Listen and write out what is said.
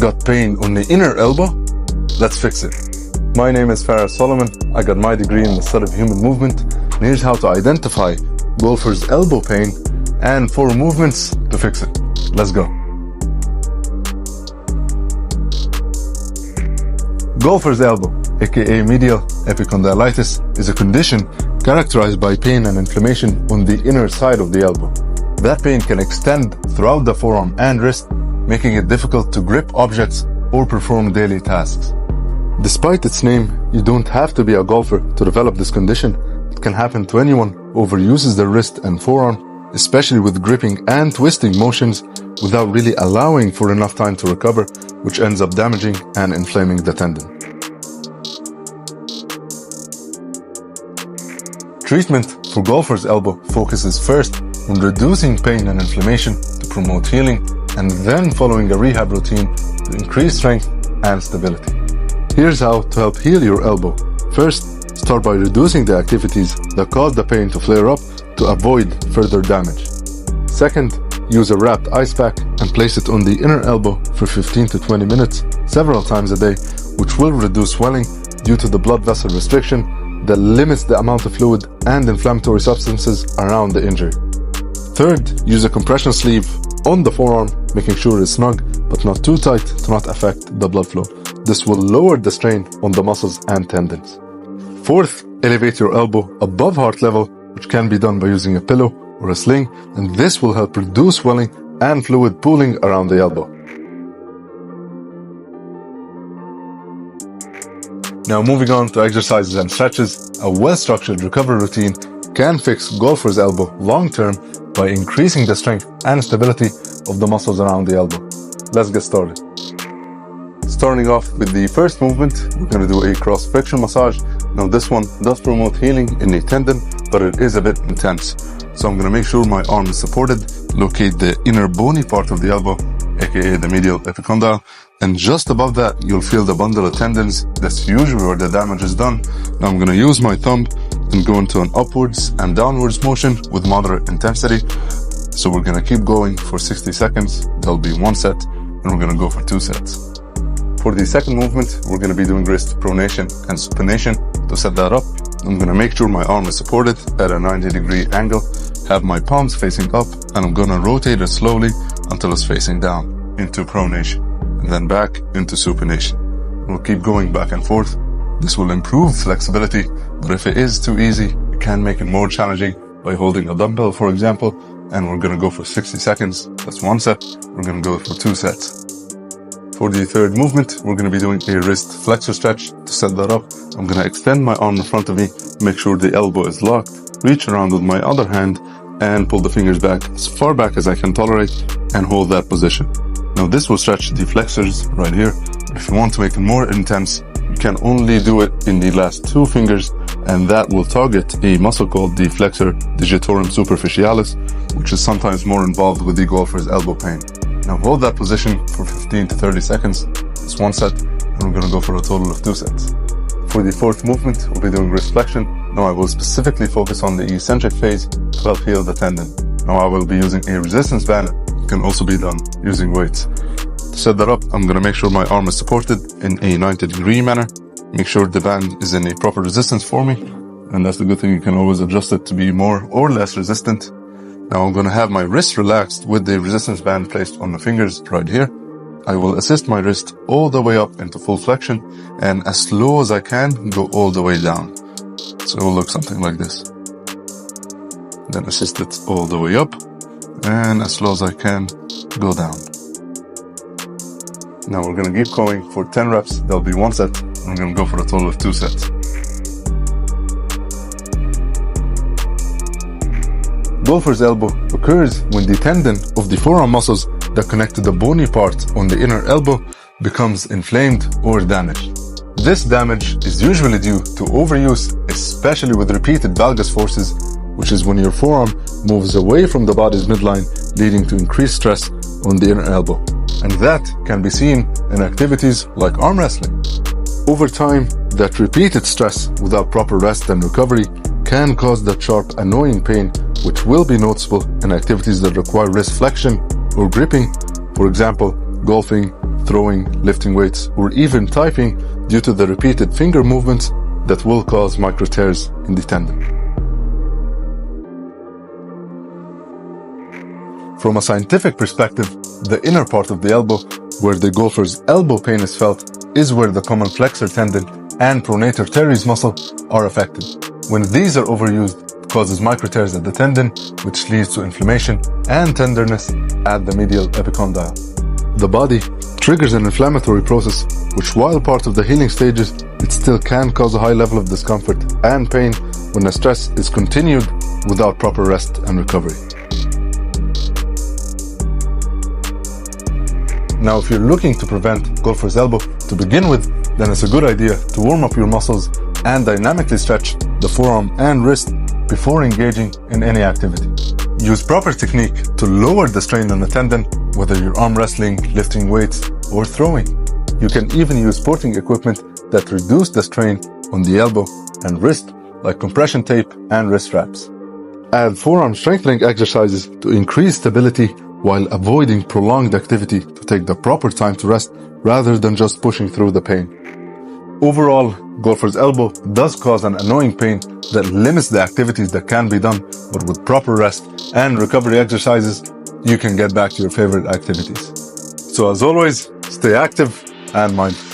got pain on the inner elbow? Let's fix it. My name is Farah Solomon. I got my degree in the study of human movement, and here's how to identify golfer's elbow pain and 4 movements to fix it. Let's go. Golfer's elbow, aka medial epicondylitis, is a condition characterized by pain and inflammation on the inner side of the elbow. That pain can extend throughout the forearm and wrist, making it difficult to grip objects or perform daily tasks. Despite its name, you don't have to be a golfer to develop this condition. It can happen to anyone who overuses their wrist and forearm, especially with gripping and twisting motions without really allowing for enough time to recover, which ends up damaging and inflaming the tendon. Treatment for golfer's elbow focuses first on reducing pain and inflammation to promote healing, and then following a rehab routine to increase strength and stability. Here's how to help heal your elbow. First, start by reducing the activities that cause the pain to flare up to avoid further damage. Second, use a wrapped ice pack and place it on the inner elbow for 15 to 20 minutes several times a day, which will reduce swelling due to the blood vessel restriction that limits the amount of fluid and inflammatory substances around the injury. Third, use a compression sleeve on the forearm, making sure it's snug but not too tight to not affect the blood flow. This will lower the strain on the muscles and tendons. Fourth, elevate your elbow above heart level, which can be done by using a pillow or a sling, and this will help reduce swelling and fluid pooling around the elbow. Now moving on to exercises and stretches, a well-structured recovery routine can fix golfer's elbow long-term by increasing the strength and stability of the muscles around the elbow. Let's get started. Starting off with the first movement, we're going to do a cross-friction massage. Now this one does promote healing in the tendon, but it is a bit intense. So I'm going to make sure my arm is supported, locate the inner bony part of the elbow, aka the medial epicondyle, and just above that you'll feel the bundle of tendons. That's usually where the damage is done. Now I'm going to use my thumb and go into an upwards and downwards motion with moderate intensity. So we're going to keep going for 60 seconds. There'll be 1 set, and we're going to go for 2 sets. For the second movement, we're going to be doing wrist pronation and supination. To set that up, I'm going to make sure my arm is supported at a 90-degree angle, have my palms facing up, and I'm going to rotate it slowly until it's facing down into pronation, and then back into supination. We'll keep going back and forth. This will improve flexibility, but if it is too easy, it can make it more challenging by holding a dumbbell, for example, and we're going to go for 60 seconds. That's 1 set. We're going to go for 2 sets. For the third movement, we're going to be doing a wrist flexor stretch. To set that up, I'm going to extend my arm in front of me, make sure the elbow is locked, reach around with my other hand, and pull the fingers back as far back as I can tolerate, and hold that position. Now this will stretch the flexors right here. If you want to make it more intense, you can only do it in the last 2 fingers, and that will target a muscle called the flexor digitorum superficialis, which is sometimes more involved with the golfer's elbow pain. Now hold that position for 15 to 30 seconds. It's 1 set, and we're going to go for a total of 2 sets. For the fourth movement, we'll be doing wrist flexion. Now I will specifically focus on the eccentric phase to help heal the tendon. Now I will be using a resistance band. It can also be done using weights. To set that up, I'm going to make sure my arm is supported in a 90-degree manner. Make sure the band is in a proper resistance for me. And that's the good thing, you can always adjust it to be more or less resistant. Now I'm going to have my wrist relaxed with the resistance band placed on the fingers right here. I will assist my wrist all the way up into full flexion, and as slow as I can, go all the way down. So it will look something like this. Then assist it all the way up, and as slow as I can, go down. Now we're going to keep going for 10 reps. There'll be 1 set, and I'm going to go for a total of 2 sets. Golfer's elbow occurs when the tendon of the forearm muscles that connect to the bony part on the inner elbow becomes inflamed or damaged. This damage is usually due to overuse, especially with repeated valgus forces, which is when your forearm moves away from the body's midline, leading to increased stress on the inner elbow. And that can be seen in activities like arm wrestling. Over time, that repeated stress without proper rest and recovery can cause that sharp, annoying pain, which will be noticeable in activities that require wrist flexion or gripping, for example, golfing, throwing, lifting weights, or even typing due to the repeated finger movements that will cause micro tears in the tendon. From a scientific perspective, the inner part of the elbow, where the golfer's elbow pain is felt, is where the common flexor tendon and pronator teres muscle are affected. When these are overused, it causes micro tears at the tendon, which leads to inflammation and tenderness at the medial epicondyle. The body triggers an inflammatory process, which while part of the healing stages, it still can cause a high level of discomfort and pain when the stress is continued without proper rest and recovery. Now, if you're looking to prevent golfer's elbow to begin with, then it's a good idea to warm up your muscles and dynamically stretch the forearm and wrist before engaging in any activity. Use proper technique to lower the strain on the tendon, whether you're arm wrestling, lifting weights, or throwing. You can even use sporting equipment that reduce the strain on the elbow and wrist, like compression tape and wrist wraps. Add forearm strengthening exercises to increase stability while avoiding prolonged activity to take the proper time to rest rather than just pushing through the pain. Overall, golfer's elbow does cause an annoying pain that limits the activities that can be done, but with proper rest and recovery exercises, you can get back to your favorite activities. So as always, stay active and mindful.